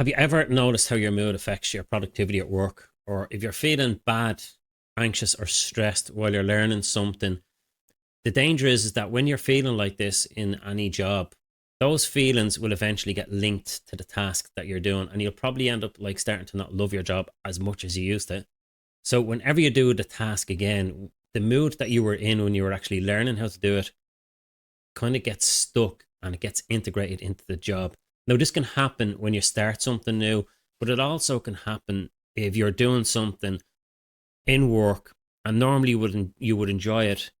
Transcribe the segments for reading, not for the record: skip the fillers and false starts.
Have you ever noticed how your mood affects your productivity at work? Or if you're feeling bad, anxious, or stressed while you're learning something, the danger is that when you're feeling like this in any job, those feelings will eventually get linked to the task that you're doing, and you'll probably end up like starting to not love your job as much as you used to. So whenever you do the task again, the mood that you were in when you were actually learning how to do it kind of gets stuck and it gets integrated into the job. Now, this can happen when you start something new, but it also can happen if you're doing something in work and normally you would enjoy it,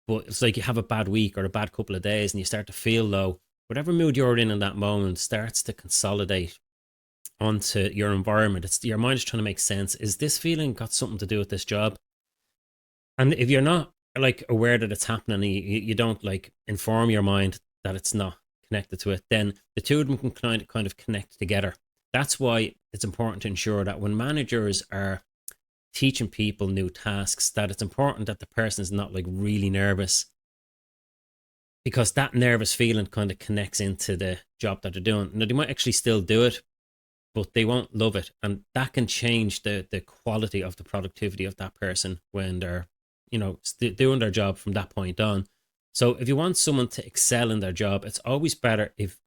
but it's like you have a bad week or a bad couple of days and you start to feel low. Whatever mood you're in that moment starts to consolidate onto your environment. It's your mind is trying to make sense. Is this feeling got something to do with this job? And if you're not like aware that it's happening, you don't like inform your mind that it's not connected to it, then the two of them can kind of connect together. That's why it's important to ensure that when managers are teaching people new tasks, that it's important that the person is not like really nervous, because that nervous feeling kind of connects into the job that they're doing. Now they might actually still do it, but they won't love it, and that can change the quality of the productivity of that person when they're doing their job from that point on. So if you want someone to excel in their job, it's always better if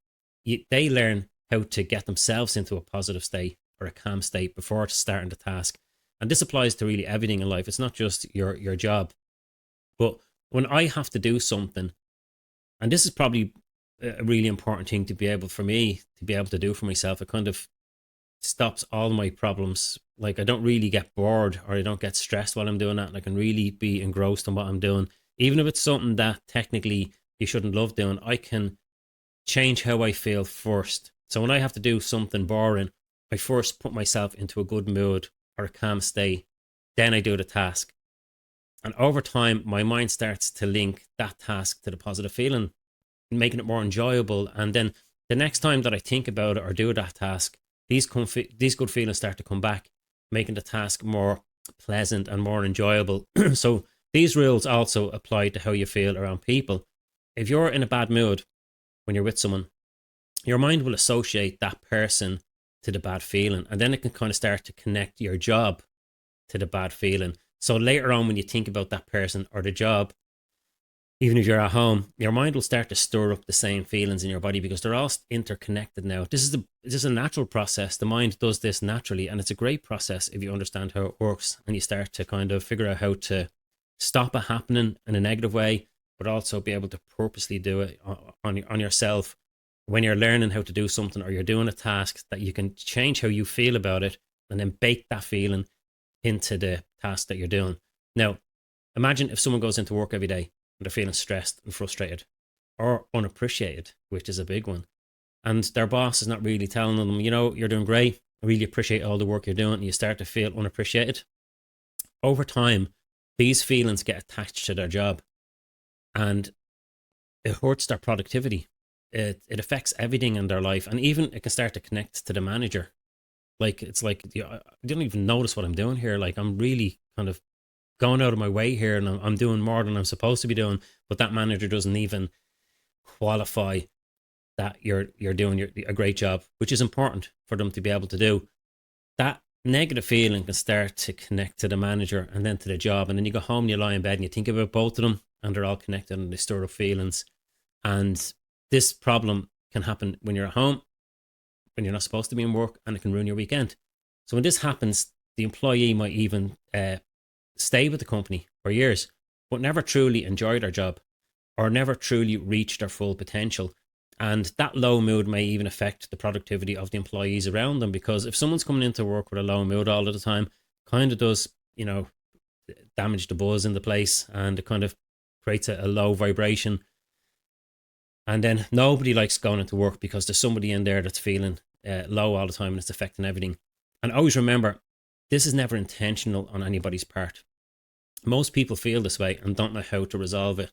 they learn how to get themselves into a positive state or a calm state before starting the task. And this applies to really everything in life. It's not just your job. But when I have to do something, and this is probably a really important thing to be able for me to be able to do for myself, it kind of stops all my problems. Like I don't really get bored or I don't get stressed while I'm doing that. And I can really be engrossed in what I'm doing. Even if it's something that technically you shouldn't love doing, I can change how I feel first. So when I have to do something boring, I first put myself into a good mood or a calm state. Then I do the task. And over time, my mind starts to link that task to the positive feeling, making it more enjoyable. And then the next time that I think about it or do that task, these good feelings start to come back, making the task more pleasant and more enjoyable. So these rules also apply to how you feel around people. If you're in a bad mood when you're with someone, your mind will associate that person to the bad feeling, and then it can kind of start to connect your job to the bad feeling. So later on, when you think about that person or the job, even if you're at home, your mind will start to stir up the same feelings in your body because they're all interconnected now. This is a natural process. The mind does this naturally, and it's a great process if you understand how it works and you start to kind of figure out how to stop it happening in a negative way, but also be able to purposely do it on yourself when you're learning how to do something or you're doing a task, that you can change how you feel about it and then bake that feeling into the task that you're doing. Now, imagine if someone goes into work every day and they're feeling stressed and frustrated or unappreciated, which is a big one. And their boss is not really telling them, you're doing great. I really appreciate all the work you're doing. And you start to feel unappreciated. Over time, these feelings get attached to their job and it hurts their productivity. It affects everything in their life. And even it can start to connect to the manager. Like, it's like, I didn't even notice what I'm doing here. Like, I'm really kind of going out of my way here and I'm doing more than I'm supposed to be doing. But that manager doesn't even qualify that you're doing a great job, which is important for them to be able to do. That negative feeling can start to connect to the manager and then to the job. And then you go home and you lie in bed and you think about both of them and they're all connected and they stir up feelings. And this problem can happen when you're at home, when you're not supposed to be in work, and it can ruin your weekend. So when this happens, the employee might even stay with the company for years, but never truly enjoy their job or never truly reach their full potential. And that low mood may even affect the productivity of the employees around them, because if someone's coming into work with a low mood all of the time, kind of does, damage the buzz in the place, and it kind of creates a low vibration. And then nobody likes going into work because there's somebody in there that's feeling low all the time and it's affecting everything. And always remember, this is never intentional on anybody's part. Most people feel this way and don't know how to resolve it.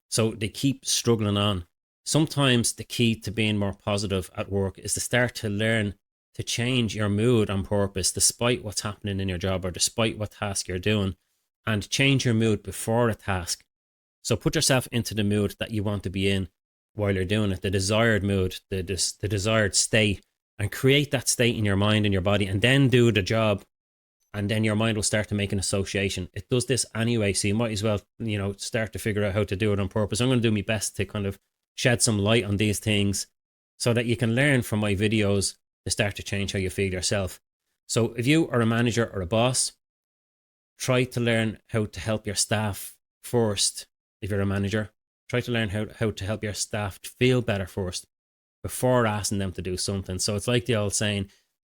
So they keep struggling on. Sometimes the key to being more positive at work is to start to learn to change your mood on purpose, despite what's happening in your job or despite what task you're doing, and change your mood before a task. So put yourself into the mood that you want to be in while you're doing it, the desired mood, the desired state, and create that state in your mind and your body, and then do the job. And then your mind will start to make an association. It does this anyway, so you might as well, start to figure out how to do it on purpose. I'm going to do my best to kind of shed some light on these things so that you can learn from my videos to start to change how you feel yourself. So if you are a manager or a boss, try to learn how to help your staff first. If you're a manager, try to learn how to help your staff feel better first before asking them to do something. So it's like the old saying,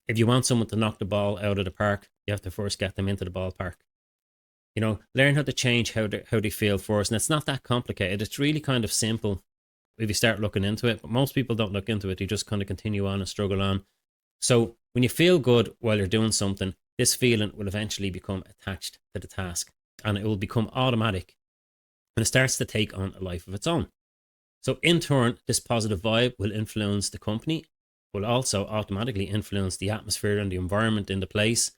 if you want someone to knock the ball out of the park, you have to first get them into the ballpark. Learn how to change how they feel first. And it's not that complicated. It's really kind of simple if you start looking into it. But most people don't look into it. You just kind of continue on and struggle on. So when you feel good while you're doing something, this feeling will eventually become attached to the task. And it will become automatic. And it starts to take on a life of its own. So in turn, this positive vibe will influence the company, will also automatically influence the atmosphere and the environment in the place.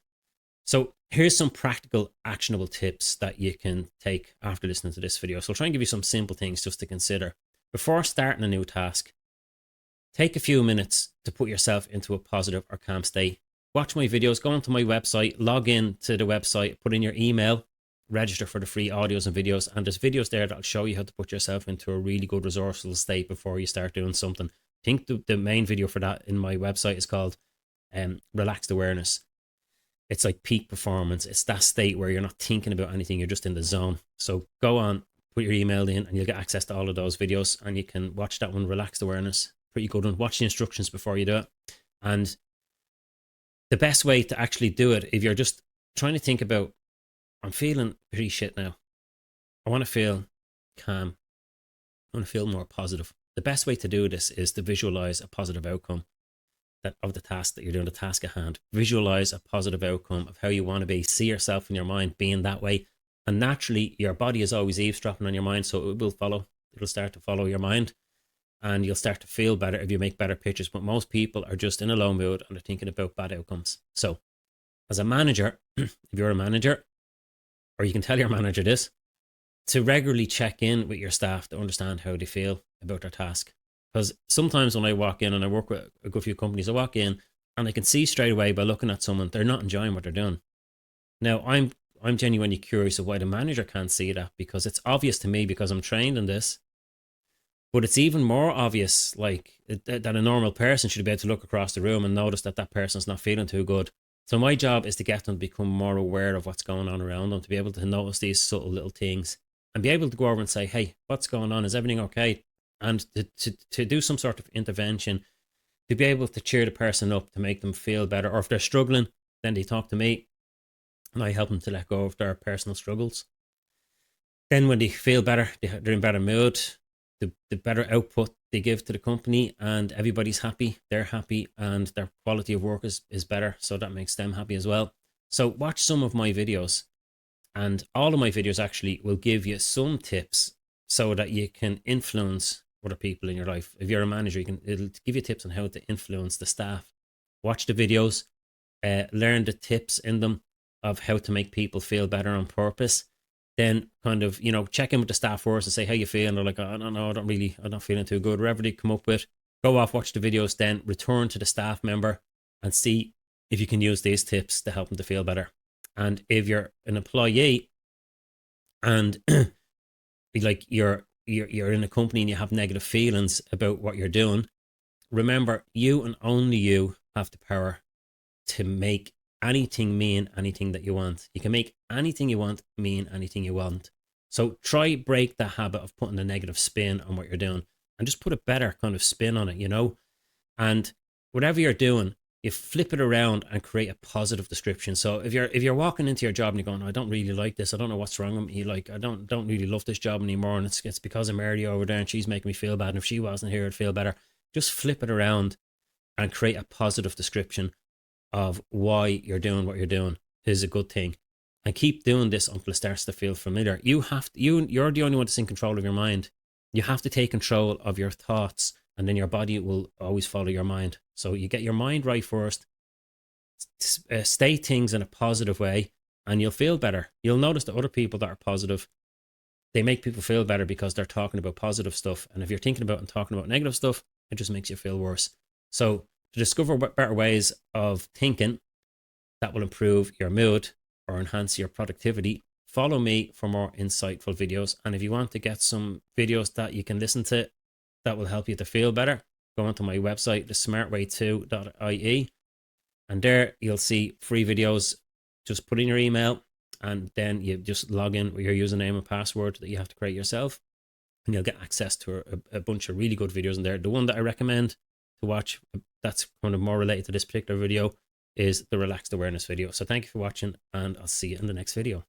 So here's some practical, actionable tips that you can take after listening to this video. So I'll try and give you some simple things just to consider. Before starting a new task, take a few minutes to put yourself into a positive or calm state. Watch my videos, go onto my website, log in to the website, put in your email, register for the free audios and videos. And there's videos there that'll show you how to put yourself into a really good resourceful state before you start doing something. I think the main video for that in my website is called Relaxed Awareness. It's like peak performance. It's that state where you're not thinking about anything. You're just in the zone. So go on, put your email in, and you'll get access to all of those videos. And you can watch that one, Relaxed Awareness. Pretty good one. Watch the instructions before you do it. And the best way to actually do it, if you're just trying to think about, I'm feeling pretty shit now. I want to feel calm. I want to feel more positive. The best way to do this is to visualize a positive outcome of the task that you're doing, the task at hand. Visualize a positive outcome of how you want to be. See yourself in your mind being that way. And naturally, your body is always eavesdropping on your mind, so it will follow. It'll start to follow your mind. And you'll start to feel better if you make better pictures. But most people are just in a low mood and they're thinking about bad outcomes. So as a manager, if you're a manager, or you can tell your manager this, to regularly check in with your staff to understand how they feel about their task. Because sometimes when I walk in, and I work with a good few companies, I walk in and I can see straight away by looking at someone, they're not enjoying what they're doing. Now, I'm genuinely curious of why the manager can't see that, because it's obvious to me because I'm trained in this. But it's even more obvious, like, that a normal person should be able to look across the room and notice that that person's not feeling too good. So my job is to get them to become more aware of what's going on around them, to be able to notice these subtle little things and be able to go over and say, hey, what's going on? Is everything okay? And to do some sort of intervention, to be able to cheer the person up, to make them feel better. Or if they're struggling, then they talk to me and I help them to let go of their personal struggles. Then when they feel better, they're in better mood, the better output they give to the company, and everybody's happy, they're happy, and their quality of work is better. So that makes them happy as well. So watch some of my videos, and all of my videos actually will give you some tips so that you can influence other people in your life. If you're a manager, it'll give you tips on how to influence the staff. Watch the videos, learn the tips in them of how to make people feel better on purpose. Then kind of, check in with the staff first and say, how you feeling? They're like, I don't know, I'm not feeling too good. Whatever they come up with, go off, watch the videos, then return to the staff member and see if you can use these tips to help them to feel better. And if you're an employee and like you're in a company and you have negative feelings about what you're doing, remember, you and only you have the power to make anything mean anything that you want. You can make anything you want mean anything you want. So try break the habit of putting a negative spin on what you're doing and just put a better kind of spin on it, And whatever you're doing, you flip it around and create a positive description. So if you're walking into your job and you're going, I don't really like this, I don't know what's wrong with me, like I don't really love this job anymore, and it's because of Mary over there and she's making me feel bad, and if she wasn't here I'd feel better. Just flip it around and create a positive description of why you're doing what you're doing is a good thing, and keep doing this until it starts to feel familiar. You're the only one that's in control of your mind. You have to take control of your thoughts, and then your body will always follow your mind. So you get your mind right first, state things in a positive way, and you'll feel better. You'll notice that other people that are positive, they make people feel better because they're talking about positive stuff. And if you're thinking about and talking about negative stuff, it just makes you feel worse. So To discover better ways of thinking that will improve your mood or enhance your productivity, follow me for more insightful videos. And if you want to get some videos that you can listen to that will help you to feel better, go onto my website, thesmartway2.ie, and there you'll see free videos. Just put in your email and then you just log in with your username and password that you have to create yourself, and you'll get access to a bunch of really good videos in there. The one that I recommend to watch that's kind of more related to this particular video is the relaxed awareness video. So thank you for watching, and I'll see you in the next video.